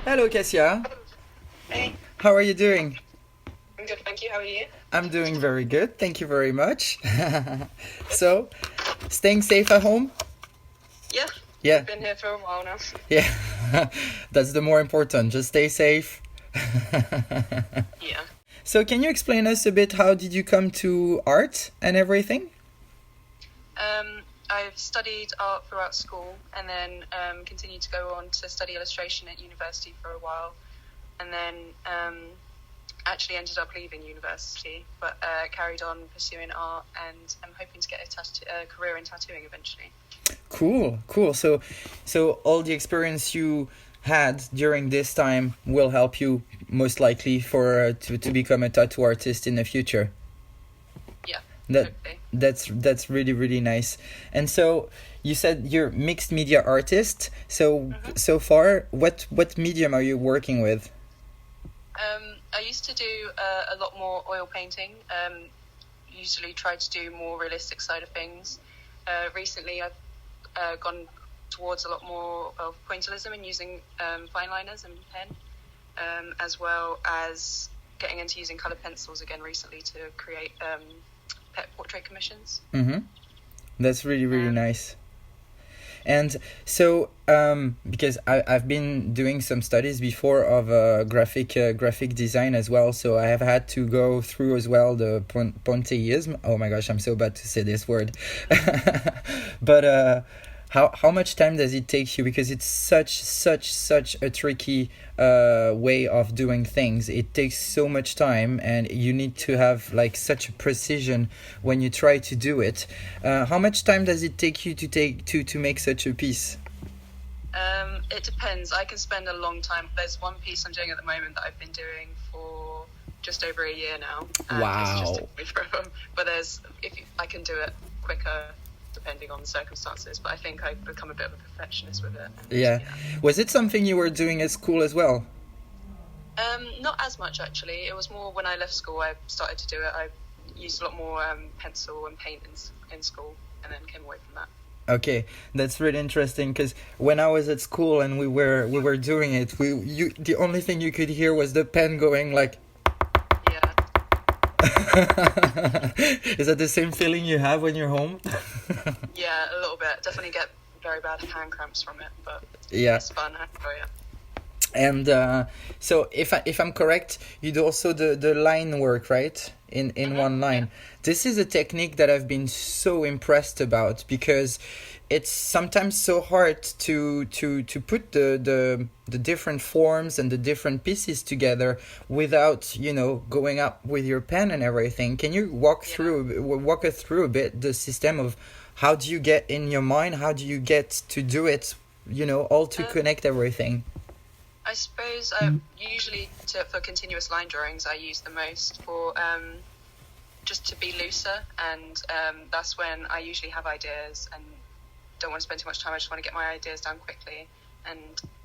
Hello, Kasia. Hey, How are you doing? I'm good, thank you. How are you? I'm doing very good. Thank you very much. So, staying safe at home? Yeah, Yeah, I've been here for a while now. yeah. That's the more important. Just stay safe. Yeah. So, can you explain us a bit how did you come to art and everything? I've studied art throughout school and then continued to go on to study illustration at university for a while, and then actually ended up leaving university, but carried on pursuing art, and I'm hoping to get a career in tattooing eventually. Cool, cool. So all the experience you had during this time will help you most likely for to become a tattoo artist in the future. Yeah, That hopefully. that's really really nice. And so you said you're mixed media artist. So so far, what medium are you working with? I used to do a lot more oil painting. Usually try to do more realistic side of things. Recently, I've gone towards a lot more of pointillism and using fine liners and pen, as well as getting into using colored pencils again recently to create pet portrait commissions. Mm-hmm. That's really really Um, nice. And so, because I've been doing some studies before of graphic design as well, so I have had to go through as well the Ponteism. Oh my gosh, I'm so bad to say this word. But how much time does it take you? Because it's such a tricky way of doing things. It takes so much time, and you need to have like such a precision when you try to do it. How much time does it take you to make such a piece? it depends. I can spend a long time. There's one piece I'm doing at the moment that I've been doing for just over a year now. And It's just Wow. took me forever. But I can do it quicker depending on the circumstances. But I think I've become a bit of a perfectionist with it. And, Yeah. Was it something you were doing at school as well? Not as much actually. It was more when I left school. I started to do it. I used a lot more pencil and paint in school, and then came away from that. Okay, that's really interesting because when I was at school and we were doing it, the only thing you could hear was the pen going like. Yeah. Is that the same feeling you have when you're home? Yeah, a little bit. Definitely get very bad hand cramps from it, but Yeah. it's fun. I enjoy it. And so if I'm correct, you do also the line work, right? In one line. This is a technique that I've been so impressed about because it's sometimes so hard to put the different forms and the different pieces together without, going up with your pen and everything. Can you walk us through a bit the system of how do you get in your mind, how do you get to do it, all to connect everything? I suppose usually for continuous line drawings, I use the most for just to be looser, and that's when I usually have ideas and don't want to spend too much time. I just want to get my ideas down quickly, and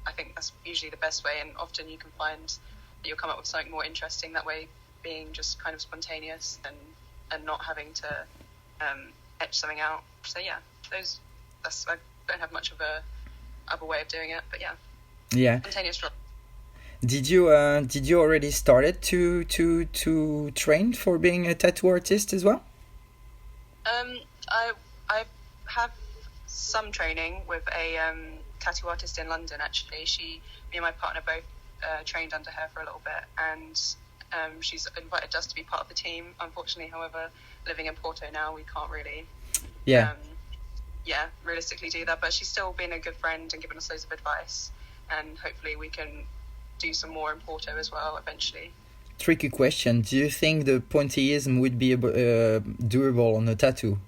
I think that's usually the best way. And often you can find that you'll come up with something more interesting that way, being just kind of spontaneous and not having to etch something out. So yeah, I don't have much of a other way of doing it, but yeah. Yeah. Spontaneous draw. Did you already started to train for being a tattoo artist as well? I have some training with a tattoo artist in London. Actually, me and my partner both trained under her for a little bit, and she's invited us to be part of the team. Unfortunately, however, living in Porto now, we can't really, Yeah. realistically do that. But she's still been a good friend and given us loads of advice, and hopefully we can do some more in Porto as well eventually. Tricky question. Do you think the pointillism would be doable on a tattoo?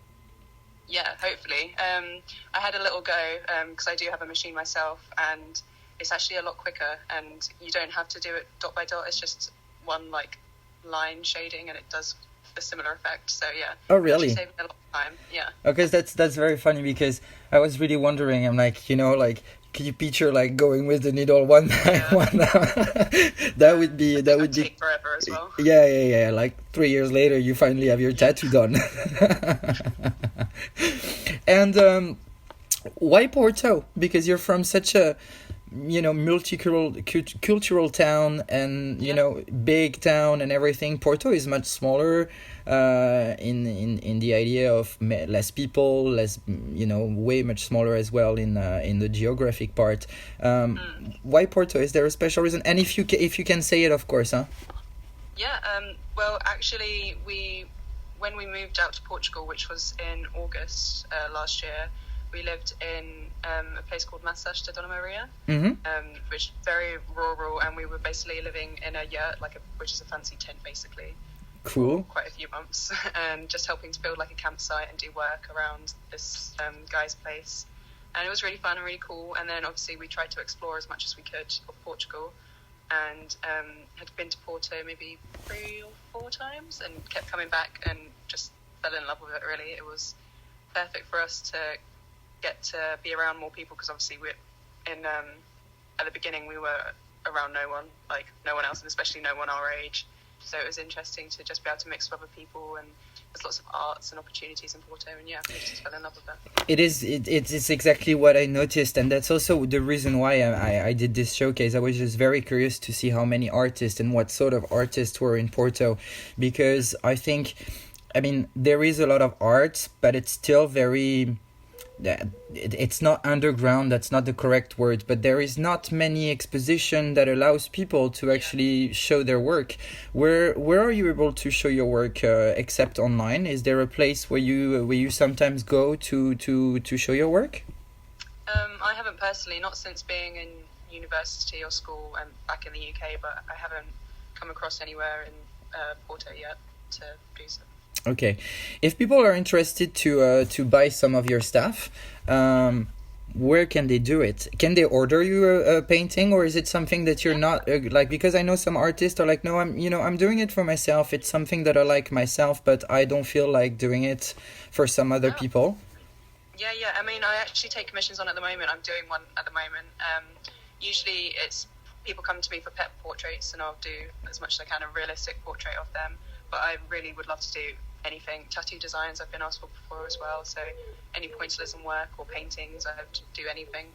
Yeah, hopefully. I had a little go because I do have a machine myself, and it's actually a lot quicker, and you don't have to do it dot by dot. It's just one line shading, and it does a similar effect. So yeah. Oh, really? Actually saving a lot of time. Yeah. Okay, that's very funny because I was really wondering. I'm like, can you picture going with the needle one time, Yeah. one that would be Take forever as well. yeah. Like 3 years later, you finally have your tattoo done. And And why Porto? Because you're from such a multicultural cultural town, and big town and everything. Porto is much smaller, in the idea of less people, less, way much smaller as well in the geographic part. Why Porto? Is there a special reason? And if you can say it, of course, huh? Yeah. Well, actually, when we moved out to Portugal, which was in August last year, we lived in a place called Massas de Dona Maria, which is very rural, and we were basically living in a yurt, which is a fancy tent, basically. Cool. For quite a few months, and just helping to build like a campsite and do work around this guy's place. And it was really fun and really cool. And then obviously we tried to explore as much as we could of Portugal, and had been to Porto maybe 3 or 4 times, and kept coming back and just fell in love with it, really. It was perfect for us to get to be around more people, because obviously we're in at the beginning we were around no one else, and especially no one our age. So it was interesting to just be able to mix with other people, and there's lots of arts and opportunities in Porto, and we just fell in love with that. It's exactly what I noticed, and that's also the reason why I did this showcase. I was just very curious to see how many artists and what sort of artists were in Porto, because I mean there is a lot of art, but it's still very... it's not underground, that's not the correct word, but there is not many exposition that allows people to actually show their work. Where are you able to show your work, except online? Is there a place where you sometimes go to show your work? I haven't personally, not since being in university or school and back in the UK, but I haven't come across anywhere in Porto yet to do so. Okay, if people are interested to buy some of your stuff, where can they do it? Can they order you a painting, or is it something that you're not because I know some artists are like, no, I'm doing it for myself. It's something that I like myself, but I don't feel like doing it for some other people. Yeah. I mean, I actually take commissions on at the moment. I'm doing one at the moment. Usually it's people come to me for pet portraits, and I'll do as much as I can a realistic portrait of them. But I really would love to do anything. Tattoo designs I've been asked for before as well, so any pointillism work or paintings, I have to do anything.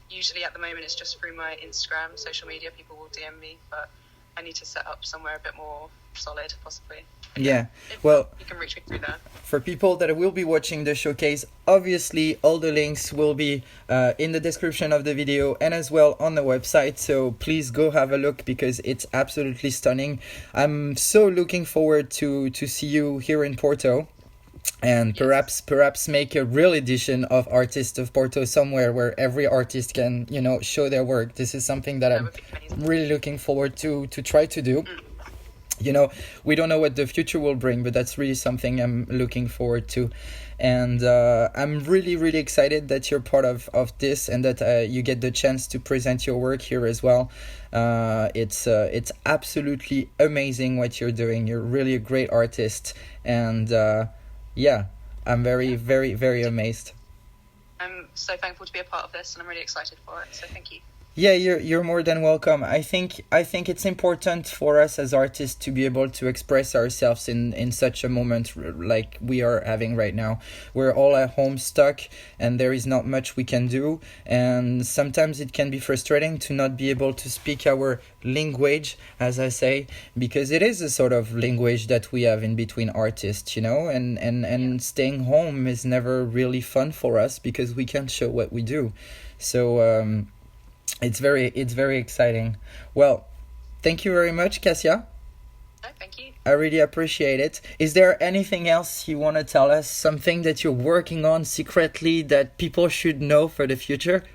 Usually at the moment it's just through my Instagram, social media, people will DM me, but I need to set up somewhere a bit more solid, possibly. Yeah, well, you can reach me through there. For people that will be watching the showcase, obviously all the links will be in the description of the video and as well on the website, so please go have a look because it's absolutely stunning. I'm so looking forward to see you here in Porto, and perhaps make a real edition of Artists of Porto somewhere where every artist can show their work. This is something that I'm really looking forward to try to do. We don't know what the future will bring, but that's really something I'm looking forward to. And I'm really, really excited that you're part of this, and that you get the chance to present your work here as well. It's absolutely amazing what you're doing. You're really a great artist. And I'm very, very, very amazed. I'm so thankful to be a part of this, and I'm really excited for it. So thank you. Yeah, you're more than welcome. I think it's important for us as artists to be able to express ourselves in such a moment like we are having right now. We're all at home stuck, and there is not much we can do, and sometimes it can be frustrating to not be able to speak our language, as I say, because it is a sort of language that we have in between artists, and staying home is never really fun for us because we can't show what we do. So it's very exciting. Well, thank you very much, Kasia. No, thank you. I really appreciate it. Is there anything else you want to tell us? Something that you're working on secretly that people should know for the future?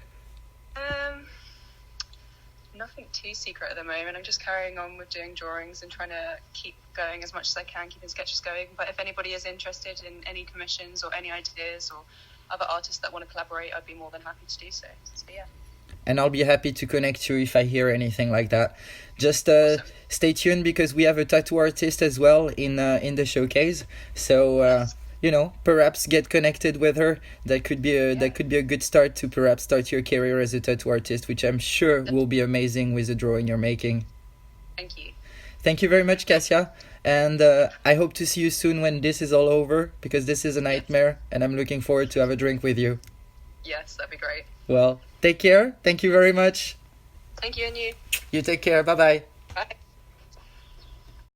Nothing too secret at the moment. I'm just carrying on with doing drawings and trying to keep going as much as I can, keeping sketches going. But if anybody is interested in any commissions or any ideas or other artists that want to collaborate, I'd be more than happy to do so. So yeah. And I'll be happy to connect you if I hear anything like that. Just Awesome. Stay tuned, because we have a tattoo artist as well in the showcase. So perhaps get connected with her. That could be a good start to perhaps start your career as a tattoo artist, which I'm sure will be amazing with the drawing you're making. Thank you. Thank you very much, Kasia, And I hope to see you soon when this is all over, because this is a nightmare, and I'm looking forward to have a drink with you. Yes, that'd be great. Well, take care. Thank you very much. Thank you, and you. You take care. Bye bye.